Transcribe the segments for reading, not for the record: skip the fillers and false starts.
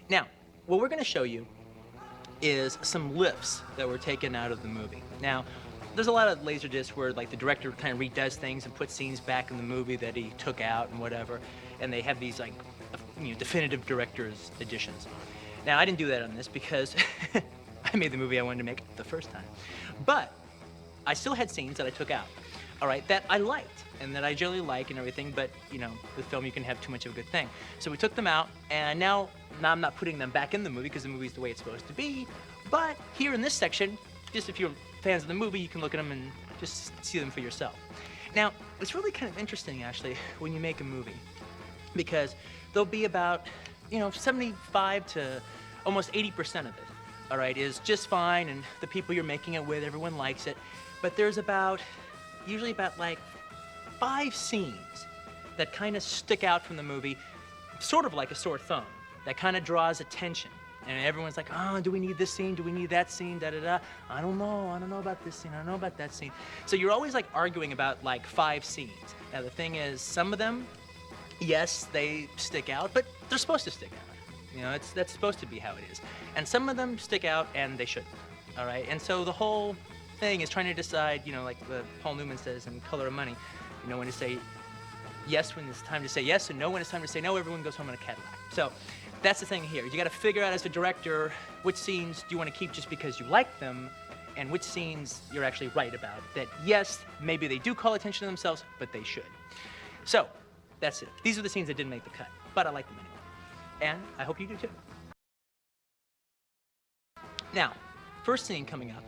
Now, what we're going to show you is some lifts that were taken out of the movie. Now, there's a lot of Laserdiscs where like the director kind of redoes things and puts scenes back in the movie that he took out and whatever, and they have these like definitive director's editions. Now, I didn't do that on this because I made the movie I wanted to make the first time. But I still had scenes that I took out, all right, that I liked and that I generally like and everything, but, with film you can have too much of a good thing. So we took them out, and now I'm not putting them back in the movie because the movie's the way it's supposed to be, but here in this section, just if you're fans of the movie, you can look at them and just see them for yourself. Now, it's really kind of interesting, actually, when you make a movie, because there'll be about, 75 to almost 80% of it, all right, is just fine, and the people you're making it with, everyone likes it, but there's usually about like 5 scenes that kind of stick out from the movie, sort of like a sore thumb, that kind of draws attention. And everyone's like, oh, do we need this scene? Do we need that scene? Da-da-da. I don't know about this scene. I don't know about that scene. So you're always like arguing about like 5 scenes. Now the thing is, some of them, yes, they stick out, but they're supposed to stick out. That's supposed to be how it is. And some of them stick out and they shouldn't, all right? And so the whole thing is trying to decide, like Paul Newman says in Color of Money, when to say yes when it's time to say yes and no when it's time to say no. Everyone goes home in a Cadillac. So that's the thing here. You got to figure out as a director which scenes do you want to keep just because you like them and which scenes you're actually right about. That yes, maybe they do call attention to themselves, but they should. So that's it. These are the scenes that didn't make the cut, but I like them anyway. And I hope you do too. Now, first scene coming up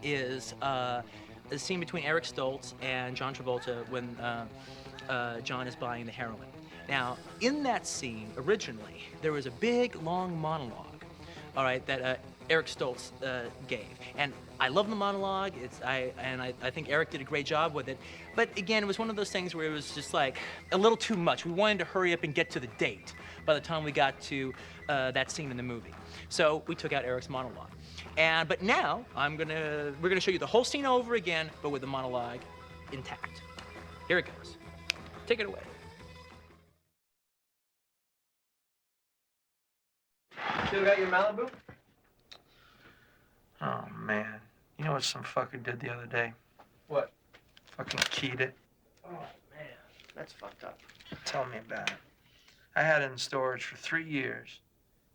is the scene between Eric Stoltz and John Travolta when John is buying the heroin. Now, in that scene, originally, there was a big, long monologue, all right, that Eric Stoltz gave. And I love the monologue. I think Eric did a great job with it. But again, it was one of those things where it was just like a little too much. We wanted to hurry up and get to the date by the time we got to that scene in the movie. So we took out Eric's monologue. But now we're gonna show you the whole scene over again, but with the monologue intact. Here it goes. Take it away. Still got your Malibu? Oh, man. You know what some fucker did the other day? What? Fucking keyed it. Oh, man. That's fucked up. Tell me about it. I had it in storage for 3 years.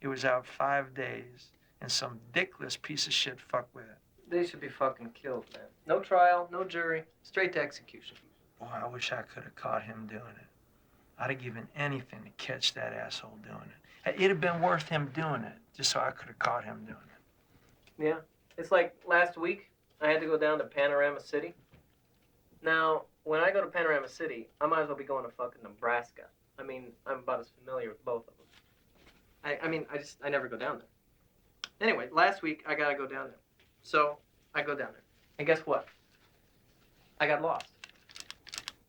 It was out 5 days, and some dickless piece of shit fucked with it. They should be fucking killed, man. No trial, no jury, straight to execution. Boy, I wish I could have caught him doing it. I'd have given anything to catch that asshole doing it. It'd have been worth him doing it, just so I could have caught him doing it. Yeah. It's like last week, I had to go down to Panorama City. Now, when I go to Panorama City, I might as well be going to fucking Nebraska. I mean, I'm about as familiar with both of them. I never go down there. Anyway, last week, I gotta go down there. So, I go down there. And guess what? I got lost.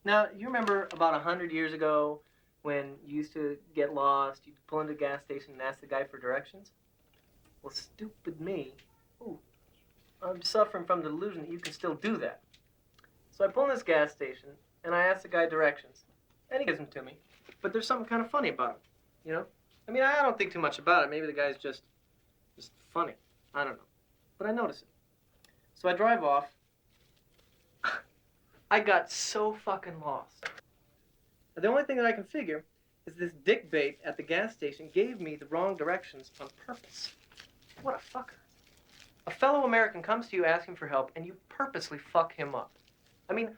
Now, you remember about 100 years ago when you used to get lost, you'd pull into a gas station and ask the guy for directions? Well, stupid me. Ooh, I'm suffering from the delusion that you can still do that. So I pull in this gas station, and I ask the guy directions, and he gives them to me. But there's something kind of funny about him, I mean, I don't think too much about it. Maybe the guy's just funny. I don't know. But I notice it. So I drive off. I got so fucking lost. The only thing that I can figure is this dickbait at the gas station gave me the wrong directions on purpose. What a fucker. A fellow American comes to you asking for help, and you purposely fuck him up. I mean,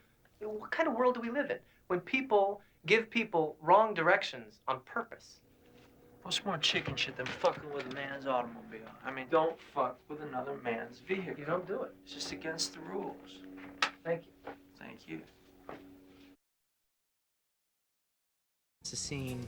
what kind of world do we live in when people give people wrong directions on purpose? What's more chicken shit than fucking with a man's automobile? I mean, don't fuck with another man's vehicle. You don't do it. It's just against the rules. Thank you. Thank you. It's a scene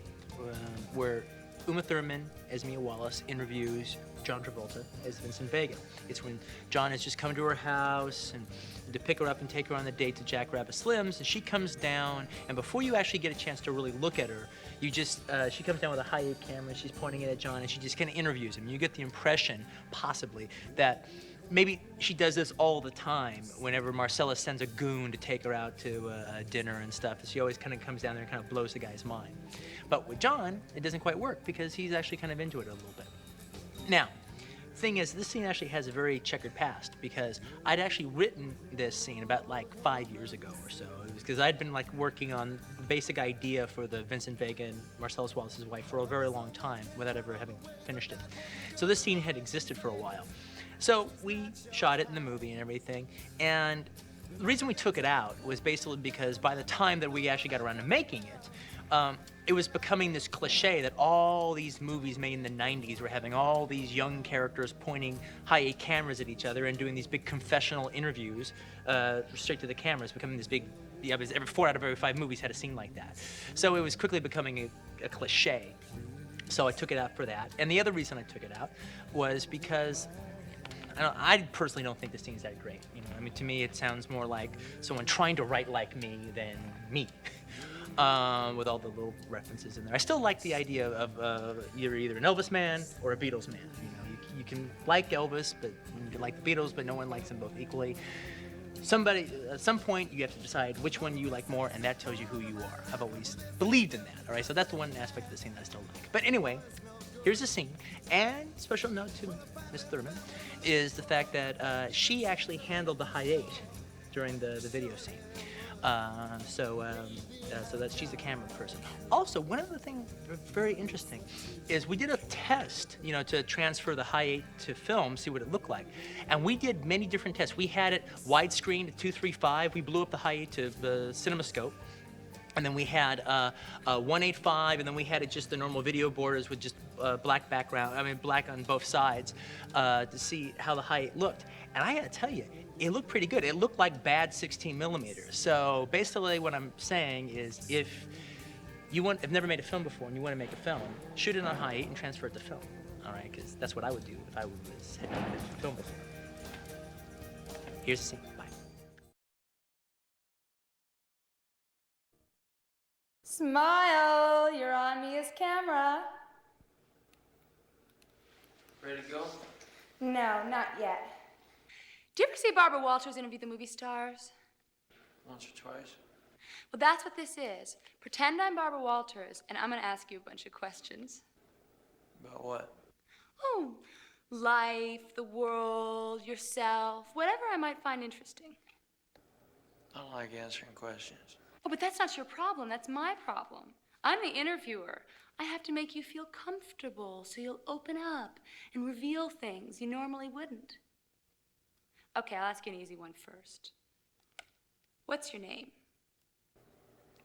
where Uma Thurman as Mia Wallace interviews John Travolta as Vincent Vega. It's when John has just come to her house and to pick her up and take her on the date to Jackrabbit Slim's, and she comes down, and before you actually get a chance to really look at her, she comes down with a high-8 camera, she's pointing it at John, and she just kind of interviews him. You get the impression, possibly, that maybe she does this all the time whenever Marcella sends a goon to take her out to dinner and stuff. She always kind of comes down there and kind of blows the guy's mind. But with John, it doesn't quite work because he's actually kind of into it a little bit. Now, thing is, this scene actually has a very checkered past because I'd actually written this scene about like 5 years ago or so. It was because I'd been like working on the basic idea for the Vincent Vega and Marcellus Wallace's wife for a very long time without ever having finished it. So this scene had existed for a while. So we shot it in the movie and everything, and the reason we took it out was basically because by the time that we actually got around to making it was becoming this cliche that all these movies made in the 90s were having all these young characters pointing high-8 cameras at each other and doing these big confessional interviews straight to the cameras, becoming this big, yeah, every 4 out of every 5 movies had a scene like that. So it was quickly becoming a cliche. So I took it out for that. And the other reason I took it out was because I personally don't think this scene is that great. You know, I mean, to me, it sounds more like someone trying to write like me than me, with all the little references in there. I still like the idea of you're either an Elvis man or a Beatles man. You know, you can like Elvis, but you can like the Beatles, but no one likes them both equally. Somebody, at some point, you have to decide which one you like more, and that tells you who you are. I've always believed in that. All right, so that's the one aspect of the scene that I still like. But anyway, here's the scene, and special note to Miss Thurman is the fact that she actually handled the high 8 during the video scene. So that she's a camera person. Also, one other thing very interesting is we did a test, you know, to transfer the high 8 to film, see what it looked like. And we did many different tests. We had it widescreen to 235. We blew up the high 8 to the CinemaScope. And then we had 185, and then we had it just the normal video borders with just black background, I mean black on both sides, to see how the high 8 looked. And I gotta tell you, it looked pretty good. It looked like bad 16 millimeters. So basically what I'm saying is if you have never made a film before and you want to make a film, shoot it on high 8 and transfer it to film. All right, because that's what I would do if I had never made a film before. Here's the scene. Bye. Smile, you're on Mia's camera. Ready to go? No, not yet. Do you ever see Barbara Walters interview the movie stars? Once or twice. Well, that's what this is. Pretend I'm Barbara Walters, and I'm gonna ask you a bunch of questions. About what? Oh, life, the world, yourself, whatever I might find interesting. I don't like answering questions. Oh, but that's not your problem. That's my problem. I'm the interviewer. I have to make you feel comfortable so you'll open up and reveal things you normally wouldn't. Okay, I'll ask you an easy one first. What's your name?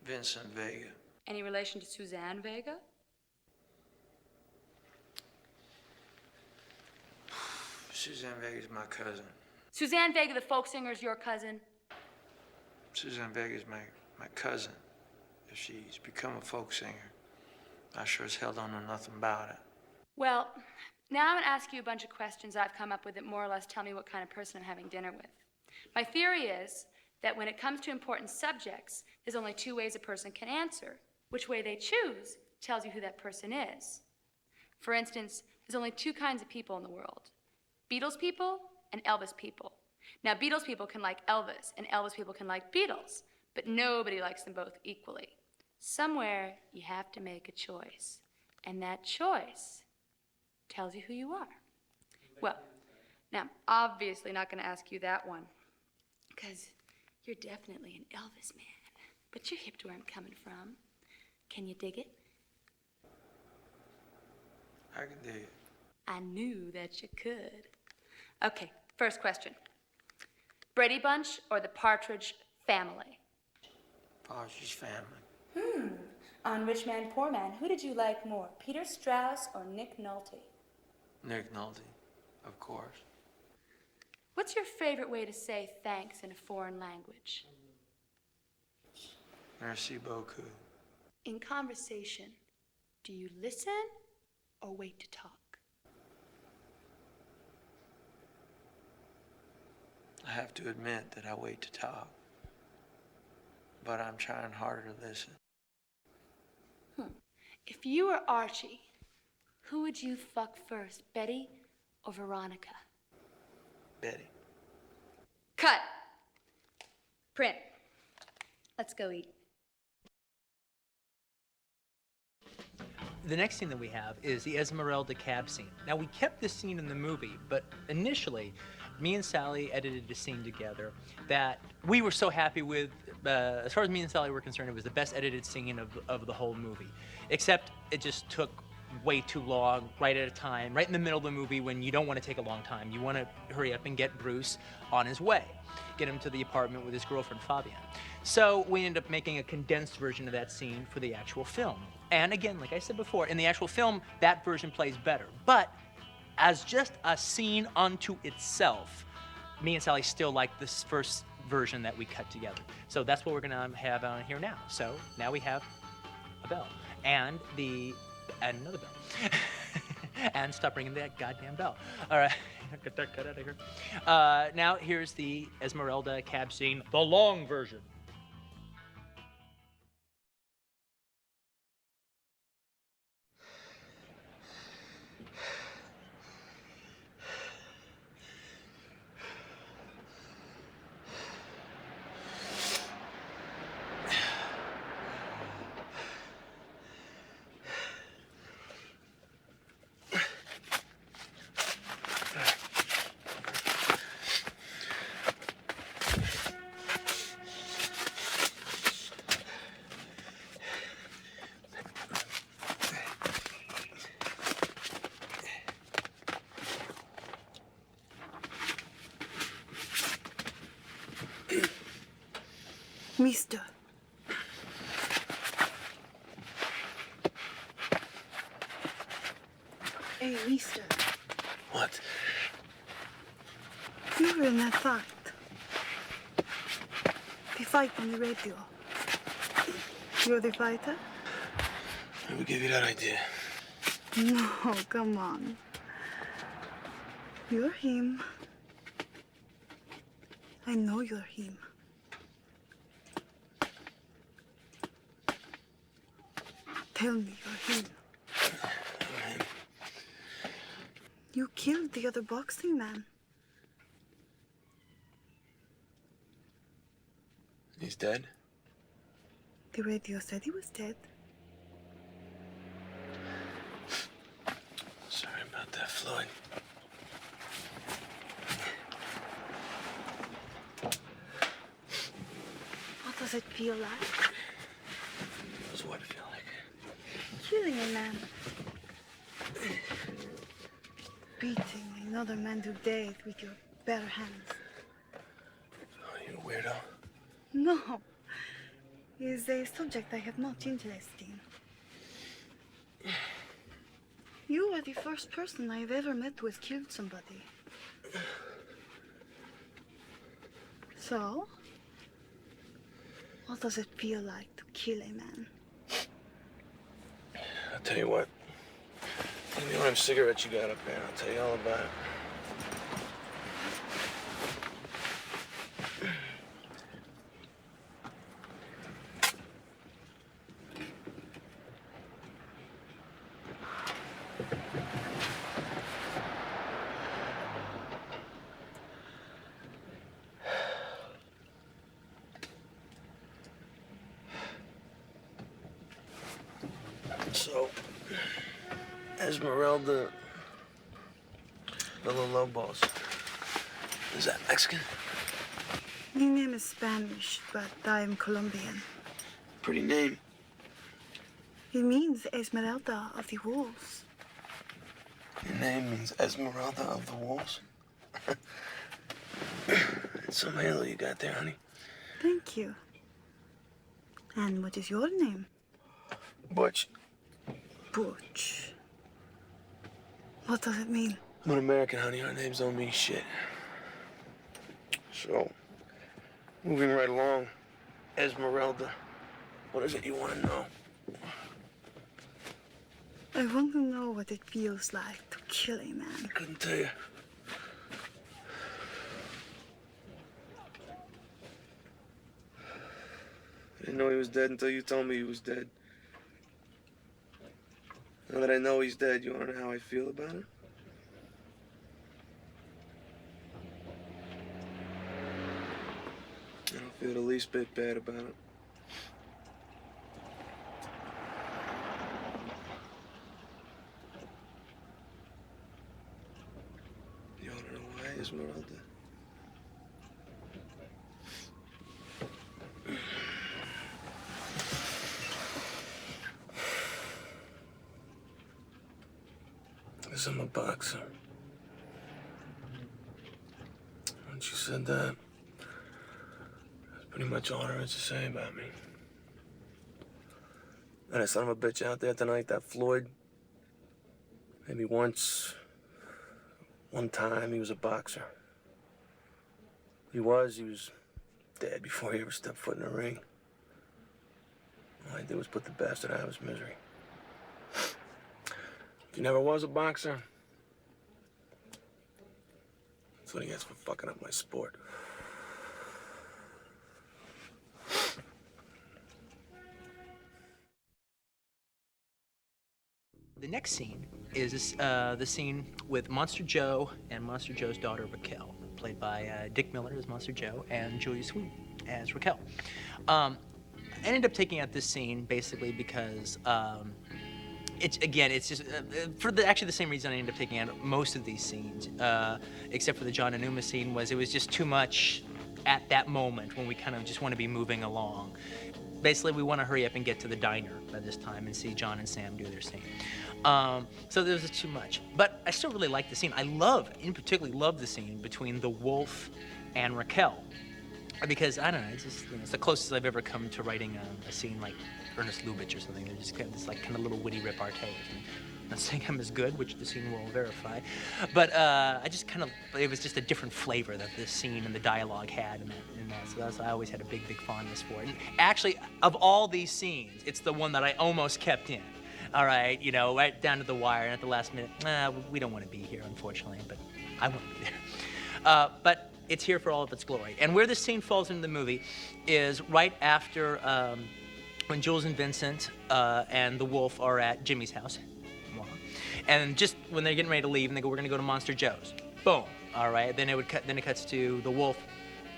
Vincent Vega. Any relation to Suzanne Vega? Suzanne Vega's my cousin. Suzanne Vega, the folk singer, is your cousin? Suzanne Vega's my cousin. If she's become a folk singer, I sure as hell don't know nothing about it. Well, now I'm gonna ask you a bunch of questions I've come up with that more or less tell me what kind of person I'm having dinner with. My theory is that when it comes to important subjects, there's only 2 ways a person can answer. Which way they choose tells you who that person is. For instance, there's only 2 kinds of people in the world. Beatles people and Elvis people. Now, Beatles people can like Elvis, and Elvis people can like Beatles, but nobody likes them both equally. Somewhere, you have to make a choice, and that choice tells you who you are. Well, now, I'm obviously not going to ask you that one, because you're definitely an Elvis man, but you're hip to where I'm coming from. Can you dig it? I can dig it. I knew that you could. Okay, first question. Brady Bunch or the Partridge Family? Partridge Family. On Rich Man, Poor Man, who did you like more, Peter Strauss or Nick Nolte? Nick Nolte, of course. What's your favorite way to say thanks in a foreign language? Merci beaucoup. In conversation, do you listen or wait to talk? I have to admit that I wait to talk, but I'm trying harder to listen. If you were Archie, who would you fuck first, Betty or Veronica? Betty. Cut. Print. Let's go eat. The next scene that we have is the Esmeralda cab scene. Now, we kept this scene in the movie, but initially, me and Sally edited a scene together that we were so happy with. As far as me and Sally were concerned, it was the best edited scene of the whole movie. Except it just took way too long, right at a time, right in the middle of the movie when you don't want to take a long time. You want to hurry up and get Bruce on his way, get him to the apartment with his girlfriend, Fabian. So we ended up making a condensed version of that scene for the actual film. And again, like I said before, in the actual film, that version plays better. But as just a scene unto itself, me and Sally still like this first version that we cut together. So that's what we're gonna have on here now. So now we have a bell and another bell. And stop ringing that goddamn bell. All right, get that cut out of here. Now here's the Esmeralda cab scene, the long version. Mister. Hey, mister. What? You were in that fight. The fight on the radio. You're the fighter? Who gave you that idea? No, come on. You're him. I know you're him. Tell me you're him. You killed the other boxing man. He's dead? The radio said he was dead. Sorry about that, Floyd. What does it feel like? What's what feel like? Killing a man. Beating another man to death with your bare hands. Oh, you a weirdo? No. Is a subject I have much interest in. You are the first person I've ever met who has killed somebody. So, what does it feel like to kill a man? I'll tell you what. Give me one of them cigarettes you got up there. I'll tell you all about it. So, Esmeralda Villalobos. Is that Mexican? My name is Spanish, but I am Colombian. Pretty name. It means Esmeralda of the Wolves. Your name means Esmeralda of the Wolves? It's some halo you got there, honey. Thank you. And what is your name? Butch. Butch. What does it mean? I'm an American, honey. Our names don't mean shit. So, moving right along, Esmeralda, what is it you want to know? I want to know what it feels like to kill a man. I couldn't tell you. I didn't know he was dead until you told me he was dead. Now that I know he's dead, you want to know how I feel about it? I don't feel the least bit bad about it. Esmeralda. Guess I'm a boxer. Once you said that, that's pretty much all there is to say about me. That son of a bitch out there tonight, that Floyd, maybe one time he was a boxer. He was dead before he ever stepped foot in the ring. All I did was put the bastard out of his misery. If he never was a boxer, that's what he gets for fucking up my sport. The next scene is the scene with Monster Joe and Monster Joe's daughter Raquel, played by Dick Miller as Monster Joe and Julia Sweeney as Raquel. I ended up taking out this scene basically because it's just for actually the same reason I ended up taking out most of these scenes, except for the John and Uma scene. It was just too much at that moment when we kind of just want to be moving along. Basically, we want to hurry up and get to the diner by this time and see John and Sam do their scene. So there was just too much. But I still really like the scene. In particular, love the scene between the Wolf and Raquel. Because, I don't know, it's the closest I've ever come to writing a scene like Ernest Lubitsch or something. They're just kind of this kind of little witty repartee. I'm not saying I'm as good, which the scene will verify, but it was just a different flavor that this scene and the dialogue had in that. So I always had a big fondness for it. And actually, of all these scenes, it's the one that I almost kept in. All right, right down to the wire, and at the last minute, we don't want to be here, unfortunately, but I want to be there. But it's here for all of its glory. And where this scene falls into the movie is right after when Jules and Vincent and the Wolf are at Jimmy's house. And just when they're getting ready to leave, and they go, "We're gonna go to Monster Joe's." Boom. All right. Then it cuts to the Wolf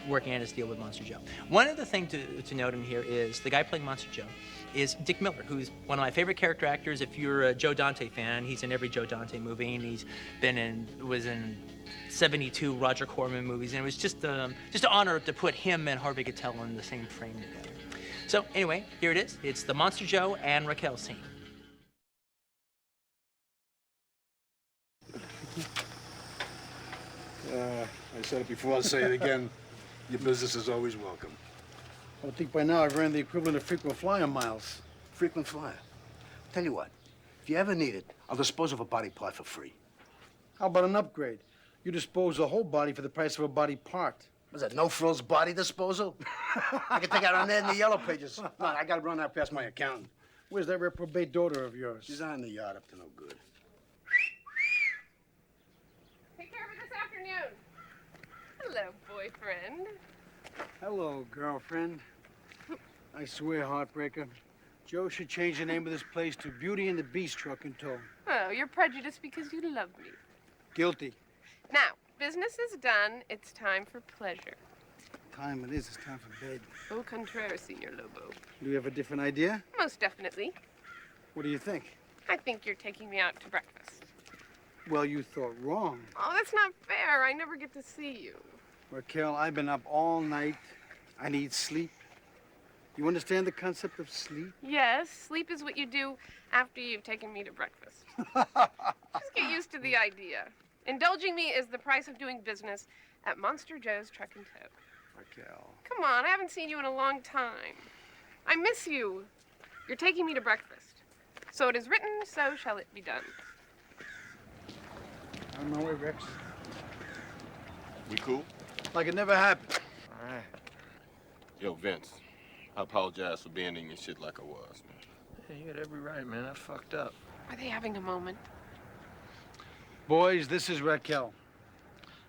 working out his deal with Monster Joe. One other thing to note in here is the guy playing Monster Joe is Dick Miller, who's one of my favorite character actors. If you're a Joe Dante fan, he's in every Joe Dante movie, and he's was in 72 Roger Corman movies, and it was just an honor to put him and Harvey Keitel in the same frame together. So anyway, here it is. It's the Monster Joe and Raquel scene. I said it before, I'll say it again. Your business is always welcome. I think by now I've earned the equivalent of frequent flyer miles. Frequent flyer. Tell you what, if you ever need it, I'll dispose of a body part for free. How about an upgrade? You dispose the whole body for the price of a body part. Was that no-frills body disposal? I can take out on that in the yellow pages. No, I gotta run that past my accountant. Where's that reprobate daughter of yours? She's out in the yard up to no good. Take care of it this afternoon. Hello, boyfriend. Hello, girlfriend. I swear, heartbreaker, Joe should change the name of this place to Beauty and the Beast Truck and Tow. Oh, you're prejudiced because you love me. Guilty. Now, business is done. It's time for pleasure. Time it is. It's time for bed. Au contraire, Senor Lobo. Do you have a different idea? Most definitely. What do you think? I think you're taking me out to breakfast. Well, you thought wrong. Oh, that's not fair. I never get to see you. Raquel, I've been up all night. I need sleep. You understand the concept of sleep? Yes, sleep is what you do after you've taken me to breakfast. Just get used to the idea. Indulging me is the price of doing business at Monster Joe's Truck and Tow. Raquel. Come on, I haven't seen you in a long time. I miss you. You're taking me to breakfast. So it is written, so shall it be done. On my way, Rex. We cool? Like it never happened. All right. Yo, Vince, I apologize for being in your shit like I was, man. Yeah, you got every right, man. I fucked up. Are they having a moment? Boys, this is Raquel.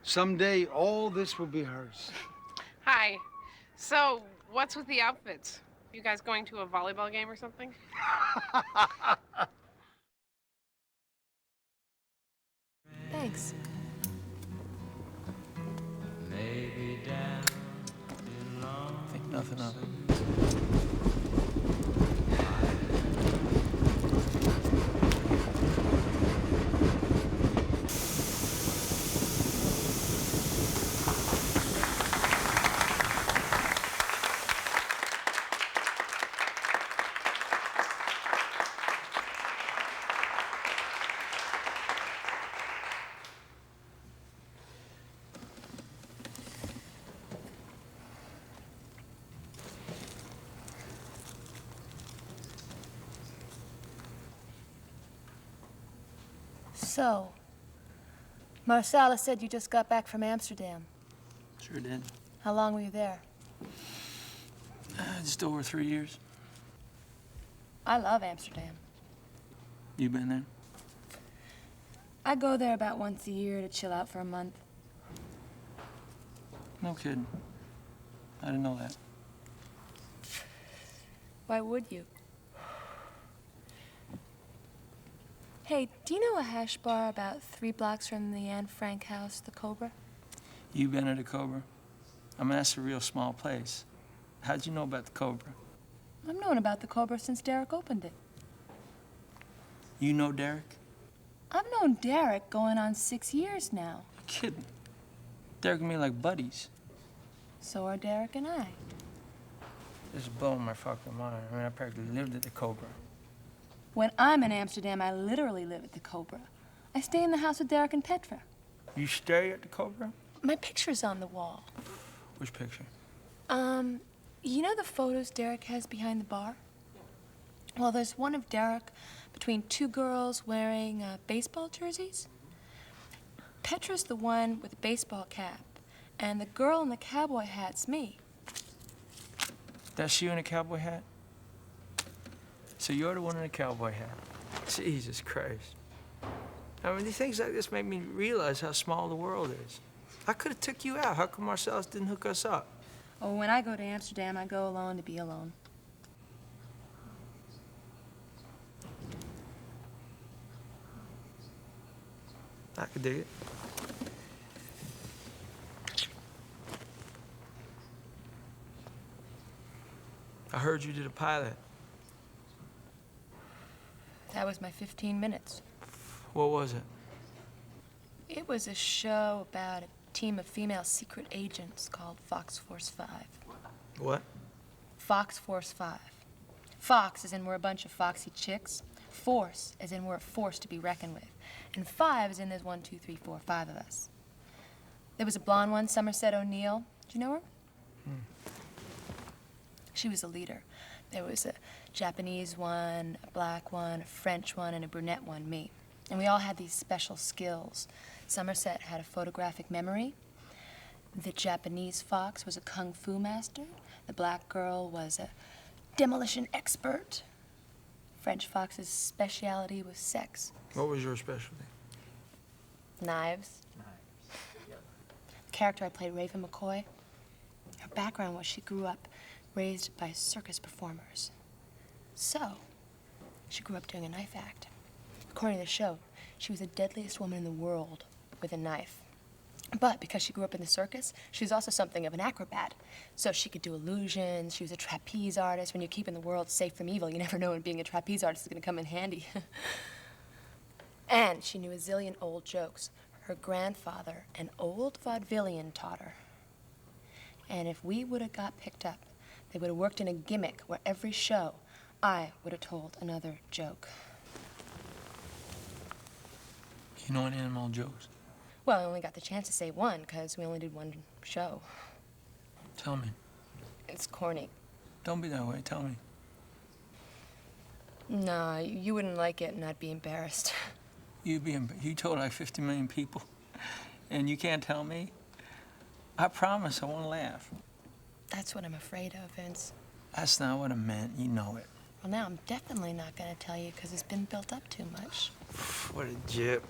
Someday, all this will be hers. Hi. So, what's with the outfits? You guys going to a volleyball game or something? Thanks. Think nothing of it. So, Marsala said you just got back from Amsterdam. Sure did. How long were you there? Just over 3 years. I love Amsterdam. You been there? I go there about once a year to chill out for a month. No kidding. I didn't know that. Why would you? Hey, do you know a hash bar about 3 blocks from the Anne Frank house, the Cobra? You been at the Cobra? I mean, that's a real small place. How'd you know about the Cobra? I've known about the Cobra since Derek opened it. You know Derek? I've known Derek going on 6 years now. You're kidding. Derek and me like buddies. So are Derek and I. This is blowing my fucking mind. I mean, I practically lived at the Cobra. When I'm in Amsterdam, I literally live at the Cobra. I stay in the house with Derek and Petra. You stay at the Cobra? My picture's on the wall. Which picture? You know the photos Derek has behind the bar? Well, there's one of Derek between 2 girls wearing baseball jerseys. Petra's the one with the baseball cap, and the girl in the cowboy hat's me. That's you in a cowboy hat? So you're the one in a cowboy hat. Jesus Christ. I mean, these things like this make me realize how small the world is. I could have took you out. How come Marcellus didn't hook us up? Oh, when I go to Amsterdam, I go alone to be alone. I could dig it. I heard you did a pilot. That was my 15 minutes. What was it? It was a show about a team of female secret agents called Fox Force 5. What? Fox Force 5. Fox as in we're a bunch of foxy chicks. Force as in we're a force to be reckoned with. And 5 as in there's 1, 2, 3, 4, 5 of us. There was a blonde one, Somerset O'Neill. Do you know her? She was a leader. There was a Japanese one, a black one, a French one, and a brunette one, me. And we all had these special skills. Somerset had a photographic memory. The Japanese fox was a kung fu master. The black girl was a demolition expert. French fox's specialty was sex. What was your specialty? Knives. The character I played, Raven McCoy, her background was she grew up raised by circus performers. So, she grew up doing a knife act. According to the show, she was the deadliest woman in the world with a knife. But because she grew up in the circus, she was also something of an acrobat. So she could do illusions, she was a trapeze artist. When you're keeping the world safe from evil, you never know when being a trapeze artist is gonna come in handy. And she knew a zillion old jokes. Her grandfather, an old vaudevillian, taught her. And if we would have got picked up, they would have worked in a gimmick where every show, I would have told another joke. You know any animal jokes? Well, I only got the chance to say one, because we only did one show. Tell me. It's corny. Don't be that way. Tell me. No, you wouldn't like it, and I'd be embarrassed. You told like 50 million people, and you can't tell me? I promise I won't laugh. That's what I'm afraid of, Vince. That's not what I meant. You know it. Well, now I'm definitely not going to tell you, because it's been built up too much. What a jip.